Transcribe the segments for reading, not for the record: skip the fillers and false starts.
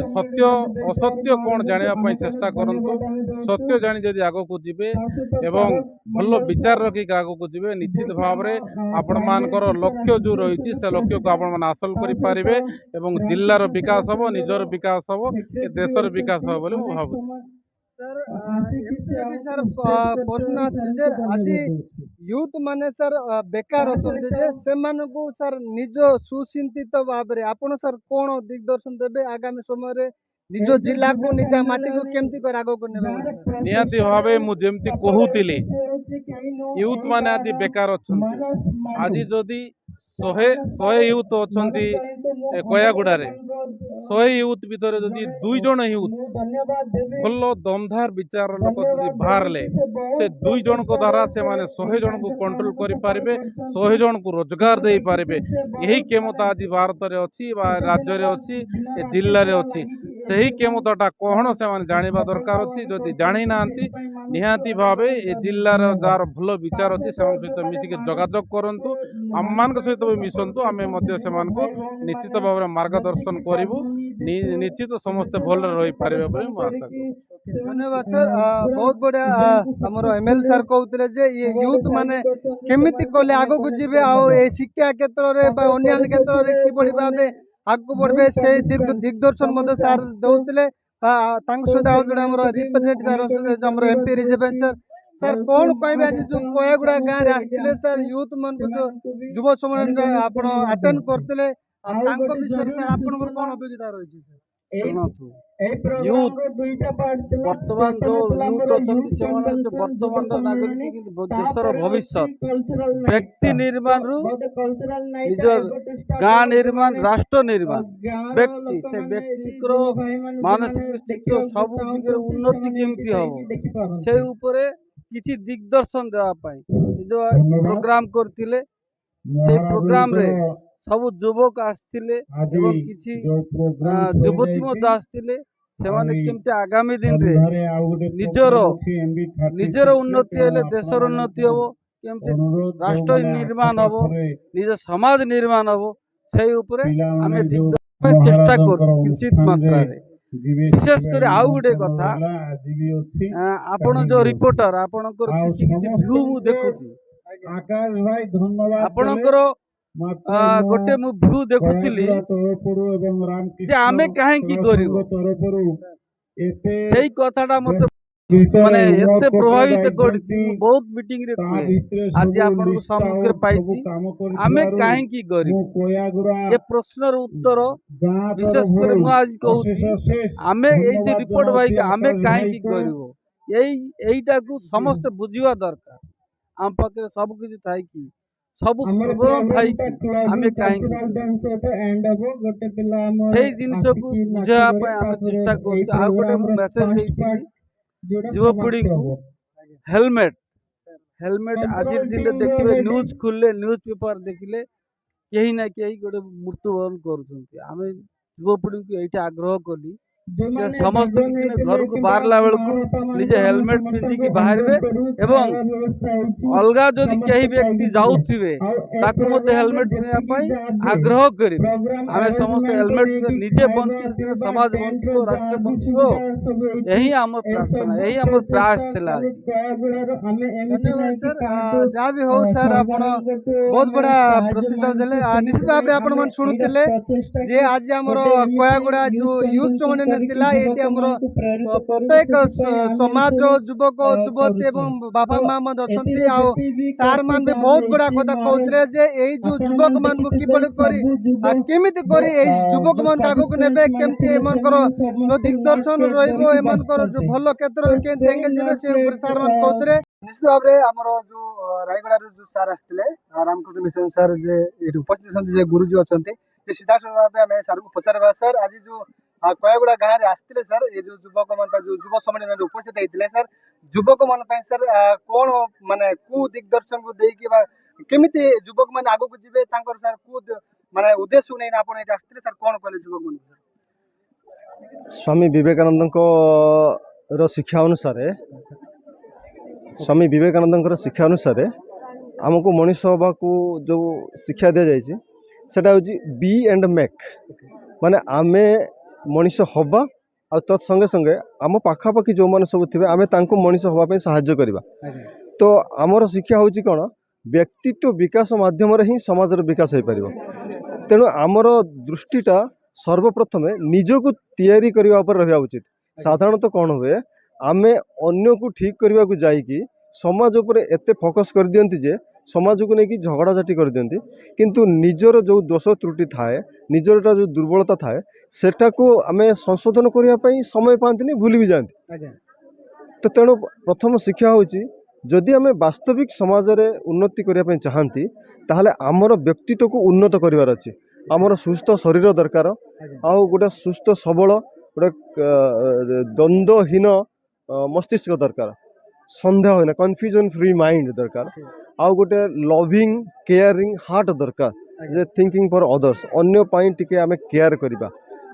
सत्य असत्य कौन जानापी चेष्टा करूँ सत्य जानी जदि आग को जी एवं भल विचार रखिक आग को जी निश्चित भाव में आपण मानकर लक्ष्य जो रही से लक्ष्य को आपण मैंने हासिल करेंगे एवं जिलार विकास हम निजर विकास हम देशर विकास हम बोली मुझे भावुँ। सर एमतीरे भी सर प्रश्न आछे आज यूथ माने सर बेकार अछंते जे सेमानकु सर निज सुचिंतित भाव रे आपण सर कोन दिग्दर्शन देबे आगामी समय रे निज जिला को निज माटी को केमती कर आगो को नेबे निहाती भावे मु जेमती कहूतिली यूथ माने आज बेकार अछंती आज जदि 100 यूथ अछंती कयागुड़ारे 100 यूथ भितर जदि 2 जन यूथ भल दमदार विचार लोक जदि बाहरले से 2 जन को द्वारा से माने 100 जन को कंट्रोल करि पारिबे 100 जन को रोजगार दे पारिबे यही क्षमता आज भारत रे अछि बा राज्य रे अछि ए जिल्ला रे अछि सही क्षमताटा कौन से जाना दरकार अच्छी जदि जानी ना निहाती भावे ए जिलार जार भल विचार अच्छी से सहित मिसिक जोगाजोग करूँ आम मान सहित भी मिशंतु आम निश्चित भाव में मार्गदर्शन करूँ निश्चित समस्ते भल रही पारे आशा करूँ। धन्यवाद सर बहुत बढ़िया हमर एमएल सर कहते जे ये यूथ माने केमिति कले आगो को जीवे आओ ए शिक्षा क्षेत्र रे बा अन्य क्षेत्र रे कि बड़ी भाबे आगो बढ़बे से दिग्दर्शन मते सर दउतले तांग सहित आउ जोडा हमर रिप्रेजेंटेटिव हमर एमपी रिजर्वेशन सर सर कौन कहबे आज जो कोयागुड़ा गाँव रे आस्तिले सर यूथ मन को जो युव सम्मेलन आपण अटेंड करतिले तांको विषय सर आपण को कोन अभिज्ञता रही सर यूथ वर्तमान जो यूथ अच्छे वर्तमान नागरिक देशर भविष्य व्यक्ति निर्माण रु निज गाँ निर्माण राष्ट्र निर्माण व्यक्ति से व्यक्ति मानसिक स्थिति सब उन्नति केमती हम से उपरे किसी दिग्दर्शन देवाई जो प्रोग्राम करते प्रोग्राम रे सब युवक आसते किसी युवती आसते केमती आगामी दिन रे निजर उन्नति हेले देशर उन्नति हम केमती राष्ट्र निर्माण हम निज समाज निर्माण हम से आम चेष्टा कर किंचित मात्रा विशेष कर आउ गोटे कथा आपण जो रिपोर्टर आपणकर व्यू मु देखुची आपणकर गोटे मु व्यू देखुली जे आमे काहे करू से कथाटा मत माने एते प्रभावित करछि बहुत मीटिंग रे आज आपन सम्मुख पाइछि आमे काहे की करू ये प्रश्नर उत्तर विशेष कर मु आज कहूछि आमे ए जे रिपोर्ट भाई आमे काहे की करू एईटा को समस्त बुझिवा दरकार आम पाखे सब किछि थाई कि सब थाई कि आमे काहे से जिनस को बुझा पे आमे चेष्टा करू आ गोटे मेसेज देछि युवपीढ़ी को हेलमेट हेलमेट आज दिन देखिए न्यूज खुलले न्यूज पेपर देखिले कहीं ना कहीं गोटे मृत्युवरण कर युवपीढ़ी को ये आग्रह कली समस्त घर को बाहरला बेलू निजे हेलमेट पिंधिकी बाहर एवं अलग जदि कई व्यक्ति जाऊे हेलमेट पिंधे आग्रह करेंगे आम समस्त हेलमेट निजे बंचु समाज बंचो राष्ट्र बंचो यही आम प्रार्थना यही आम प्रयास थिला। जहाँ भी हो सर आप बहुत बड़ा प्रतिष्ठा देले निश्चित भाव में आपण मन शुणुतिले जे आज हमर कोयागुड़ा जो यूथ चौने प्रत्येक समाज युवक युवती एवं बापा माँ अच्छा सार मान भी बहुत बड़ा कथा कहते जे यही जो युवक मान केमिति करी युवक मान आगक नेबे केमती जो दिग्दर्शन रही जो भल क्षेत्र में सार मान कहते निश्चित भाव में आम जो रायगड़ा जो सार आसते रामकृष्ण मिशन सार जे उपस्थित गुरुजी अच्छा सीधा भाव में सार को पचार सर आज जो कोयागुड़ा गाँव में आसते सर ये जो युवक मान जो युव सम्मेलन में उपस्थित होते सर युवक मान सर कौन माने कु दिग्दर्शन को देकी केमिति युवक मान आगो को जीवे तांकर सर कु माने उद्देश्य नै आपण एटा आसते सर कौन कहले युवक मान स्वामी विवेकानंद को रो शिक्षा अनुसार स्वामी विवेकानंद शिक्षा अनुसार आमको मनीष हवा को जो शिक्षा दि जाए सेटा हूँ बी एंड मेक माने आमे ମଣିଷ ହବା ଆଉ ତତ୍ ସଙ୍ଗେ ସଙ୍ଗେ ଆମ ପାଖାପାଖି ଯେଉଁମାନେ ସବୁ ଥିବେ ଆମେ ତାଙ୍କୁ ମଣିଷ ହେବା ପାଇଁ ସାହାଯ୍ୟ କରିବା। ଆଜ୍ଞା ତ ଆମର ଶିକ୍ଷା ହେଉଛି କ'ଣ, ବ୍ୟକ୍ତିତ୍ୱ ବିକାଶ ମାଧ୍ୟମରେ ହିଁ ସମାଜର ବିକାଶ ହୋଇପାରିବ। ତେଣୁ ଆମର ଦୃଷ୍ଟିଟା ସର୍ବପ୍ରଥମେ ନିଜକୁ ତିଆରି କରିବା ଉପରେ ରହିବା ଉଚିତ। ସାଧାରଣତଃ କ'ଣ ହୁଏ, ଆମେ ଅନ୍ୟକୁ ଠିକ୍ କରିବାକୁ ଯାଇକି ସମାଜ ଉପରେ ଏତେ ଫୋକସ୍ କରିଦିଅନ୍ତି ଯେ ସମାଜକୁ ନେଇକି ଝଗଡ଼ାଝାଟି କରିଦିଅନ୍ତି, କିନ୍ତୁ ନିଜର ଯେଉଁ ଦୋଷ ତ୍ରୁଟି ଥାଏ, ନିଜର ଯେଉଁ ଦୁର୍ବଳତା ଥାଏ, ସେଟାକୁ ଆମେ ସଂଶୋଧନ କରିବା ପାଇଁ ସମୟ ପାଆନ୍ତିନି, ଭୁଲି ବି ଯାଆନ୍ତି। ଆଜ୍ଞା ତ ତେଣୁ ପ୍ରଥମ ଶିକ୍ଷା ହେଉଛି, ଯଦି ଆମେ ବାସ୍ତବିକ ସମାଜରେ ଉନ୍ନତି କରିବା ପାଇଁ ଚାହାନ୍ତି, ତାହେଲେ ଆମର ବ୍ୟକ୍ତିତ୍ୱକୁ ଉନ୍ନତ କରିବାର ଅଛି। ଆମର ସୁସ୍ଥ ଶରୀର ଦରକାର, ଆଉ ଗୋଟେ ସୁସ୍ଥ ସବଳ, ଗୋଟେ ଦ୍ୱନ୍ଦ୍ୱହୀନ ମସ୍ତିଷ୍କ ଦରକାର, ସନ୍ଦେହ ହୁଏନା, କନଫ୍ୟୁଜନ୍ ଫ୍ରି ମାଇଣ୍ଡ ଦରକାର, ଆଉ ଗୋଟେ ଲଭିଂ କେୟାରିଂ ହାର୍ଟ ଦରକାର, ଯେ ଥିଙ୍କିଂ ଫର୍ ଅଦର୍ସ, ଅନ୍ୟ ପାଇଁ ଟିକେ ଆମେ କେୟାର କରିବା।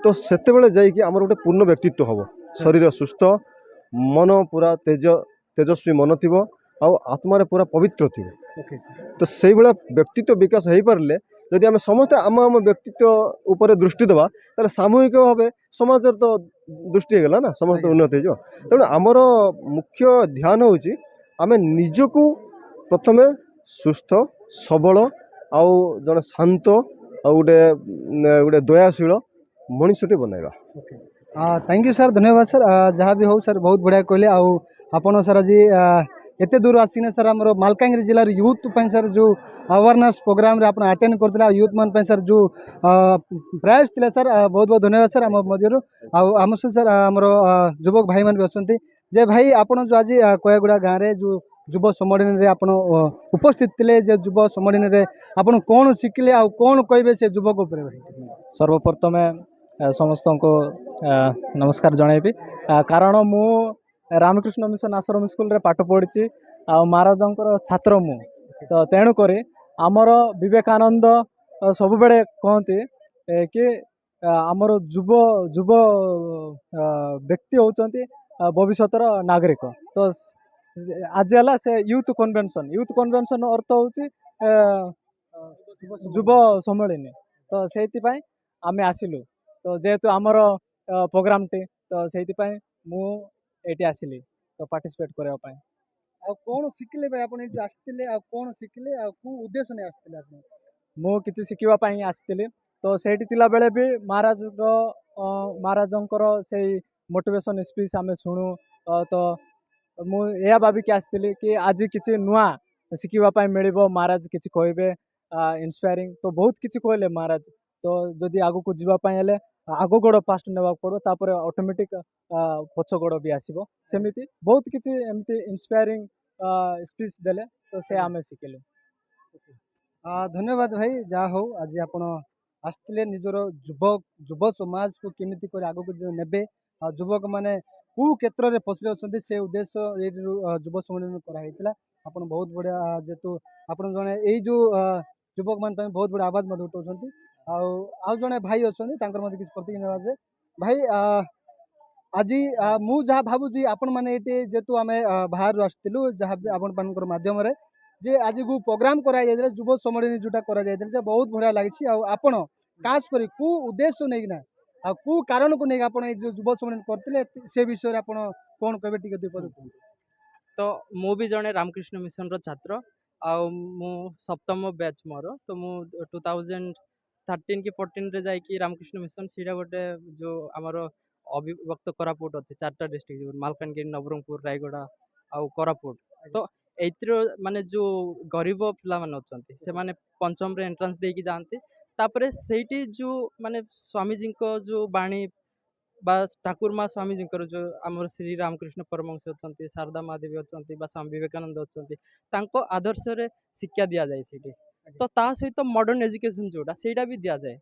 ତ ସେତେବେଳେ ଯାଇକି ଆମର ଗୋଟେ ପୂର୍ଣ୍ଣ ବ୍ୟକ୍ତିତ୍ୱ ହେବ, ଶରୀର ସୁସ୍ଥ, ମନ ପୁରା ତେଜସ୍ୱୀ ମନ ଥିବ, ଆଉ ଆତ୍ମାରେ ପୁରା ପବିତ୍ର ଥିବ। ଓକେ ତ ସେଇଭଳିଆ ବ୍ୟକ୍ତିତ୍ୱ ବିକାଶ ହେଇପାରିଲେ, ଯଦି ଆମେ ସମସ୍ତେ ଆମ ବ୍ୟକ୍ତିତ୍ୱ ଉପରେ ଦୃଷ୍ଟି ଦେବା, ତାହେଲେ ସାମୂହିକ ଭାବେ ସମାଜର ତ ଦୃଷ୍ଟି ହେଇଗଲା ନା, ସମସ୍ତେ ଉନ୍ନତି ହେଇଯିବ। ତେଣୁ ଆମର ମୁଖ୍ୟ ଧ୍ୟାନ ହେଉଛି ଆମେ ନିଜକୁ ପ୍ରଥମେ ସୁସ୍ଥ ସବଳ ଆଉ ଜଣେ ଶାନ୍ତ ଆଉ ଗୋଟେ ଦୟାଶୀଳ ମଣିଷଟେ ବନାଇବା। थैंक यू सर, धन्यवाद सर। जहाँ भी हो सर, बहुत बढ़िया कहले। आउ आपण सर आज एते दूर आसिने सर आमर मालकानगिरी जिलार यूथ ପାଇଁ सर जो अवेयरनेस प्रोग्राम रे आपण अटेंड करथिला, यूथ मान ପାଇଁ सर जो प्राइज थिला सर, बहुत बहुत धन्यवाद सर। आम मध्यरु आम सर आमर युवक भाई मान भी अछंती जे भाई आपण जो आज कोयागुड़ा गाँव रे जो युव सम्मेलन रे आपण उपस्थित थिले, जे युव सम्मेलन रे आपण कोन शिखिले आ कोन कहबे से युवक ऊपर भाई? सर्वप्रथमे समस्त को नमस्कार जनइबी, कारण मु रामकृष्ण मिशन आश्रम स्कूल रे पाठ पढ़ी आ महाराजंकर छात्र मु, तो तेणुक आमर विवेकानंद सब बेले कहते कि आमर युव युव व्यक्ति होचंती भविष्यतर नागरिक। तो आज है से यूथ कन्वेंशन अर्थ हूँ युव सम्मेलन। तो से आमे आसिलु, तो जेहेतु आमर प्रोग्राम टी, तो से मुझे आसिली तो पार्टिसिपेट करने पाए। आ कोन शिखिले भाई आपण जो आस्तिले, आ कोन शिखिले, आ को उद्देश्य ने आस्तिले आपण? मु किसी शिखिबा पाई आसिली, तो सेठी तिला बेले भी महाराजंकर से मोटिवेशन स्पीच आमे सुनु, तो मु या भाविकी आसिली कि आज किसी नुआ शिखिबा पाई मिलिबो, महाराज किसी कहबे इंस्पायरिंग, तो बहुत किसी कहले महाराज। तो जदि आगु को जीवा पाई हेले आग गोड़ फास्ट नेबा पड़ो, तापर ऑटोमेटिक पछ गोड़ भी आसीबो, सेमिति बहुत किसी एमती इंस्पायरिंग स्पीच देले, तो से आमे शिखिलु। धन्यवाद भाई। जहाँ हो आज आपण आस्तिले निजर युव समाज को केमिति कर आगु को नेबे, आ युवक माने को क्षेत्र रे फसले अछंती से उद्देश्य युव सम्मेलन कराइतिला। आपण बहुत बढ़िया, जेतु आपण जने एई जो युवक मान बहुत बड़ा आवाज मत उठाउछंती। आउ जने भाई अछंती तांकर मते किछ प्रतिक्रिया जे भाई आज मु जहाँ भाबुची आपण माने एटे जेतु आमे बाहर आस्तिलु, जहाँ आपण मानकर माध्यम रे जे आज को प्रोग्राम करा जायतिला, युव सम्मेलन जोटा करा जायतिला, जे बहुत बढ़िया लागिछि। आ आपण खास करी को उद्देश्य नेगिना आ को कारण को नेग आपण जो युव सम्मेलन करतिले, से विषय रे आपण कोन कहबे टिके दुई पद? तो मु भी जड़े रामकृष्ण मिशन रो छात्र, मु सप्तम बैच मोर। तो मु 2013 कि 14 रे जाइकी रामकृष्ण मिशन सीटा गोटे जो आमर अविभक्त कोरापुट अच्छे 4टा डिस्ट्रिक्ट, मालकानगिरी, नवरंगपुर, रायगड़ा आउ कोरापुट। तो एथर माने जो गरीब पिला माने अछंती से माने पंचम रे एंट्रेंस देकी जानती, तापरे सेठी जो माने स्वामीजी को जो बाणी बा ठाकुर माँ स्वामीजी जो आमर श्री रामकृष्ण परमहंस अछंती, शारदा महादेवी अछंती, बा स्वामी विवेकानंद अछंती, तांको आदर्श रे शिक्षा दिया जाए सेठी। तो ता सहित मॉडर्न एजुकेशन जोड़ा सेटा भी दिया जाए।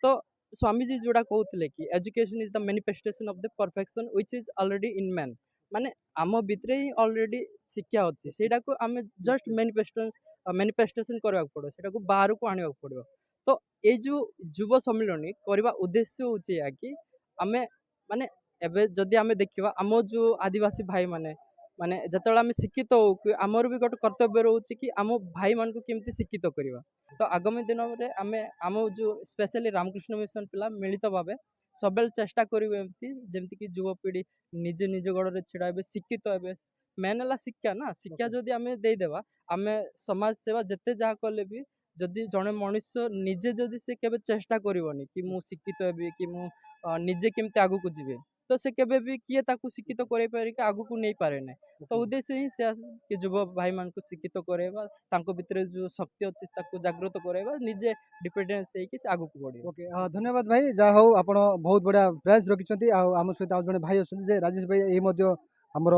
तो स्वामीजी जोड़ा कहते कि education is the manifestation of the perfection which is already in man, माने आम भितरे ही ऑलरेडी शिक्षा अच्छी, सेटा को आम जस्ट मैनिफेस्टेशन करवाक पड़ो, सेटा को बाहर को आने पड़ो। तो ये जो युव सम्मेलन करवा उद्देश्य होची या कि आमे माने एबे जदि आमे देखिबा आम जो आदिवासी भाई माने माने जतला आमे शिक्षित हो कि आमर भी गोटे कर्तव्य रोचे कि आम भाई मान को केमती शिक्षित करवा। तो आगामी दिन में आमे आम जो स्पेशली रामकृष्ण मिशन पिला मिलित भावे ସବୁବେଳେ ଚେଷ୍ଟା କରିବୁ ଏମିତି ଯେମିତିକି ଯୁବପିଢ଼ି ନିଜେ ନିଜ ଗୋଡ଼ରେ ଛିଡ଼ା ହେବେ, ଶିକ୍ଷିତ ହେବେ। ମେନ୍ ହେଲା ଶିକ୍ଷା ନା, ଶିକ୍ଷା ଯଦି ଆମେ ଦେଇଦେବା, ଆମେ ସମାଜ ସେବା ଯେତେ ଯାହା କଲେ ବି ଯଦି ଜଣେ ମଣିଷ ନିଜେ ଯଦି ସେ କେବେ ଚେଷ୍ଟା କରିବନି କି ମୁଁ ଶିକ୍ଷିତ ହେବି କି ମୁଁ ନିଜେ କେମିତି ଆଗକୁ ଯିବି, ତ ସେ କେବେ ବି କିଏ ତାକୁ ଶିକ୍ଷିତ କରେଇପାରିକି ଆଗକୁ ନେଇପାରେ ନାହିଁ। ତ ଉଦ୍ଦେଶ୍ୟ ହିଁ ସେ କି ଯୁବ ଭାଇମାନଙ୍କୁ ଶିକ୍ଷିତ କରେଇବା, ତାଙ୍କ ଭିତରେ ଯେଉଁ ଶକ୍ତି ଅଛି ତାକୁ ଜାଗ୍ରତ କରେଇବା, ନିଜେ ଡିପେଣ୍ଡେନ୍ସ ହେଇକି ସେ ଆଗକୁ ବଢ଼ିବ। ଓକେ ଧନ୍ୟବାଦ ଭାଇ, ଯାହା ହଉ ଆପଣ ବହୁତ ବଢ଼ିଆ ପ୍ରାଇସ୍ ରଖିଛନ୍ତି। ଆଉ ଆମ ସହିତ ଆଉ ଜଣେ ଭାଇ ଅଛନ୍ତି ଯେ ରାଜେଶ ଭାଇ, ଏଇ ମଧ୍ୟ ଆମର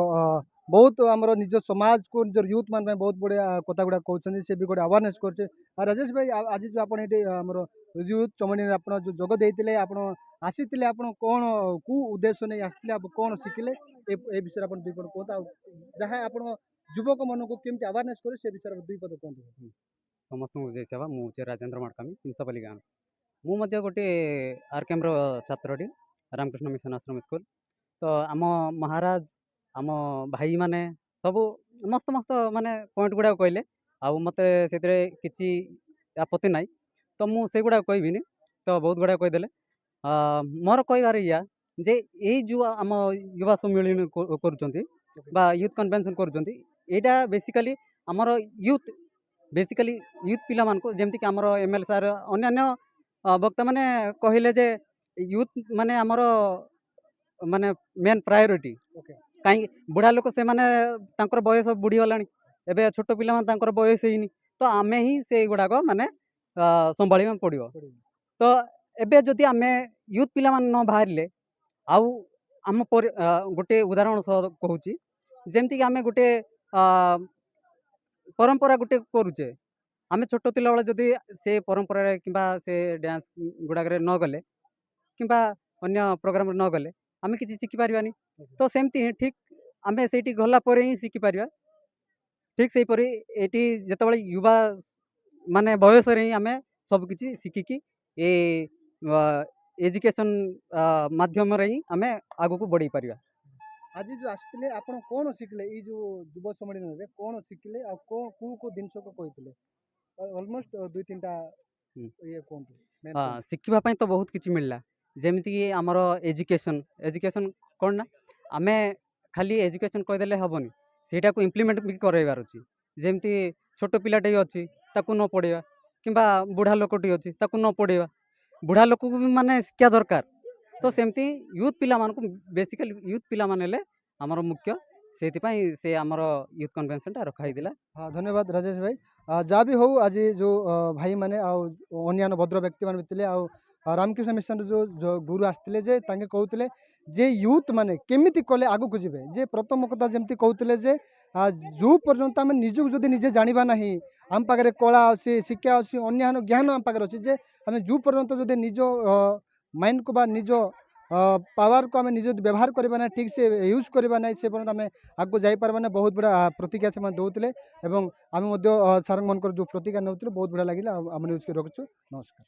ବହୁତ ଆମର ନିଜ ସମାଜକୁ ନିଜର ୟୁଥ୍ ମାନ ପାଇଁ ବହୁତ ବଢ଼ିଆ କଥା ଗୁଡ଼ା କହୁଛନ୍ତି, ସେ ବି ଗୋଟେ ଆୱାରନେସ୍ କରୁছে। ଆଉ ରାଜେଶ ଭାଇ ଆଜି ଯେଉଁ ଆପଣ ଏଠି ଆମର ୟୁଥ୍ ଚମଣିରେ ଆପଣ ଯେଉଁ ଯୋଗ ଦେଇଥିଲେ, ଆପଣ ଆସିଥିଲେ, ଆପଣ କ'ଣ କେଉଁ ଉଦ୍ଦେଶ୍ୟ ନେଇ ଆସିଥିଲେ, ଆପଣ କ'ଣ ଶିଖିଲେ ଏ ବିଷୟରେ ଆପଣ ଦୁଇ ପଦ କୁହନ୍ତୁ। ଆଉ ଯାହା ଆପଣ ଯୁବକମାନଙ୍କୁ କେମିତି ଆୱାରନେସ୍ କରିବେ ସେ ବିଷୟରେ ଦୁଇ ପଦ କୁହନ୍ତୁ। ସମସ୍ତଙ୍କୁ ଜୟ ସେବା। ମୁଁ ହେଉଛି ରାଜେନ୍ଦ୍ର ମାଡ଼କାମୀ, ତିନିଶପଲ୍ଲୀ ଗାଁ। ମୁଁ ମଧ୍ୟ ଗୋଟିଏ ଆର୍କେମ୍ର ଛାତ୍ରଟି, ରାମକୃଷ୍ଣ ମିଶନ ଆଶ୍ରମ ସ୍କୁଲ। ତ ଆମ ମହାରାଜ, ଆମ ଭାଇମାନେ ସବୁ ମସ୍ତ ମସ୍ତ ମାନେ ପଏଣ୍ଟ ଗୁଡ଼ାକ କହିଲେ, ଆଉ ମୋତେ ସେଥିରେ କିଛି ଆପତ୍ତି ନାହିଁ। ତ ମୁଁ ସେଗୁଡ଼ାକ କହିବିନି, ତ ବହୁତ ଗୁଡ଼ାକ କହିଦେଲେ। ମୋର କହିବାର ଇୟା ଯେ ଏଇ ଯେଉଁ ଆମ ଯୁବା ସମ୍ମିଳନୀ କରୁଛନ୍ତି ବା ୟୁଥ୍ କନଭେନସନ୍ କରୁଛନ୍ତି, ଏଇଟା ବେସିକାଲି ଆମର ବେସିକାଲି ୟୁଥ୍ ପିଲାମାନଙ୍କୁ, ଯେମିତିକି ଆମର ML ସାର୍ ଅନ୍ୟାନ୍ୟ ବକ୍ତାମାନେ କହିଲେ ଯେ ୟୁଥ୍ ମାନେ ଆମର ମାନେ ମେନ୍ ପ୍ରାୟୋରିଟି। କାହିଁକି ବୁଢ଼ା ଲୋକ ସେମାନେ ତାଙ୍କର ବୟସ ବୁଡ଼ିଗଲାଣି, ଏବେ ଛୋଟ ପିଲାମାନେ ତାଙ୍କର ବୟସ ହେଇନି, ତ ଆମେ ହିଁ ସେଇଗୁଡ଼ାକ ମାନେ ସମ୍ଭାଳିବାକୁ ପଡ଼ିବ। ତ ଏବେ ଯଦି ଆମେ ୟୁଥ୍ ପିଲାମାନେ ନ ବାହାରିଲେ, ଆଉ ଆମ ଗୋଟେ ଉଦାହରଣ ସହ କହୁଛି, ଯେମିତିକି ଆମେ ଗୋଟେ ପରମ୍ପରା ଗୋଟେ କରୁଛେ, ଆମେ ଛୋଟ ଥିଲାବେଳେ ଯଦି ସେ ପରମ୍ପରାରେ କିମ୍ବା ସେ ଡ୍ୟାନ୍ସ ଗୁଡ଼ାକରେ ନ ଗଲେ କିମ୍ବା ଅନ୍ୟ ପ୍ରୋଗ୍ରାମରେ ନ ଗଲେ ଆମେ କିଛି ଶିଖିପାରିବାନି। ତ ସେମିତି ହିଁ ଠିକ୍ ଆମେ ସେଇଠି ଗଲା ପରେ ହିଁ ଶିଖିପାରିବା। ଠିକ୍ ସେହିପରି ଏଠି ଯେତେବେଳେ ୟୁବା ମାନେ ବୟସରେ ହିଁ ଆମେ ସବୁକିଛି ଶିଖିକି ଏ ଏଜୁକେସନ୍ ମାଧ୍ୟମରେ ହିଁ ଆମେ ଆଗକୁ ବଢ଼େଇ ପାରିବା। ଆଜି ଯେଉଁ ଆସିଥିଲେ ଆପଣ କ'ଣ ଶିଖିଲେ, ଏଇ ଯେଉଁ ଯୁବ ସମ୍ମିଳନୀରେ କ'ଣ ଶିଖିଲେ, ଆଉ କେଉଁ କେଉଁ ଜିନିଷକୁ କହିଥିଲେ? ଅଲମୋଷ୍ଟ ଦୁଇ ତିନିଟା ଇଏ କୁହନ୍ତୁ। ଶିଖିବା ପାଇଁ ତ ବହୁତ କିଛି ମିଳିଲା, ଯେମିତିକି ଆମର ଏଜୁକେସନ୍ କ'ଣ ନା, ଆମେ ଖାଲି ଏଜୁକେସନ୍ କହିଦେଲେ ହେବନି, ସେଇଟାକୁ ଇମ୍ପ୍ଲିମେଣ୍ଟ ବି କରାଇବାର ଅଛି। ଯେମିତି ଛୋଟ ପିଲାଟେ ଅଛି ତାକୁ ନ ପଢ଼େଇବା, କିମ୍ବା ବୁଢ଼ା ଲୋକଟି ଅଛି ତାକୁ ନ ପଢ଼େଇବା, ବୁଢ଼ା ଲୋକକୁ ବି ମାନେ ଶିକ୍ଷା ଦରକାର। ତ ସେମିତି ୟୁଥ୍ ପିଲାମାନଙ୍କୁ ବେସିକାଲି ୟୁଥ୍ ପିଲାମାନେ ହେଲେ ଆମର ମୁଖ୍ୟ, ସେଇଥିପାଇଁ ସେ ଆମର ୟୁଥ୍ କନଭେନସନ୍ଟା ରଖା ହେଇଥିଲା। ହଁ ଧନ୍ୟବାଦ ରାଜେଶ ଭାଇ। ଯାହା ବି ହଉ, ଆଜି ଯେଉଁ ଭାଇମାନେ ଆଉ ଅନ୍ୟାନ୍ୟ ଭଦ୍ର ବ୍ୟକ୍ତିମାନେ ବି ଥିଲେ, ଆଉ ରାମକୃଷ୍ଣ ମିଶନର ଯେଉଁ ଗୁରୁ ଆସିଥିଲେ, ଯେ ତାଙ୍କେ କହୁଥିଲେ ଯେ ୟୁଥ୍ ମାନେ କେମିତି କଲେ ଆଗକୁ ଯିବେ। ଯେ ପ୍ରଥମ କଥା ଯେମିତି କହୁଥିଲେ ଯେ ଯେଉଁ ପର୍ଯ୍ୟନ୍ତ ଆମେ ନିଜକୁ ଯଦି ନିଜେ ଜାଣିବା ନାହିଁ, ଆମ ପାଖରେ କଳା ଅଛି, ଶିକ୍ଷା ଅଛି, ଅନ୍ୟାନ୍ୟ ଜ୍ଞାନ ଆମ ପାଖରେ ଅଛି, ଯେ ଆମେ ଯେଉଁ ପର୍ଯ୍ୟନ୍ତ ଯଦି ନିଜ ମାଇଣ୍ଡକୁ ବା ନିଜ ପାୱାରକୁ ଆମେ ନିଜ ବ୍ୟବହାର କରିବା ନାହିଁ, ଠିକ୍ ସେ ୟୁଜ୍ କରିବା ନାହିଁ, ସେ ପର୍ଯ୍ୟନ୍ତ ଆମେ ଆଗକୁ ଯାଇପାରିବା ନାହିଁ। ବହୁତ ବଢ଼ିଆ ପ୍ରତିକ୍ରିୟା ସେମାନେ ଦେଉଥିଲେ, ଏବଂ ଆମେ ମଧ୍ୟ ସାର୍ମାନଙ୍କର ଯେଉଁ ପ୍ରତିକ୍ରିୟା ନେଉଥିଲେ ବହୁତ ବଢ଼ିଆ ଲାଗିଲା। ଆଉ ଆମେ ନ୍ୟୁଜ୍ ରଖୁଛୁ। ନମସ୍କାର।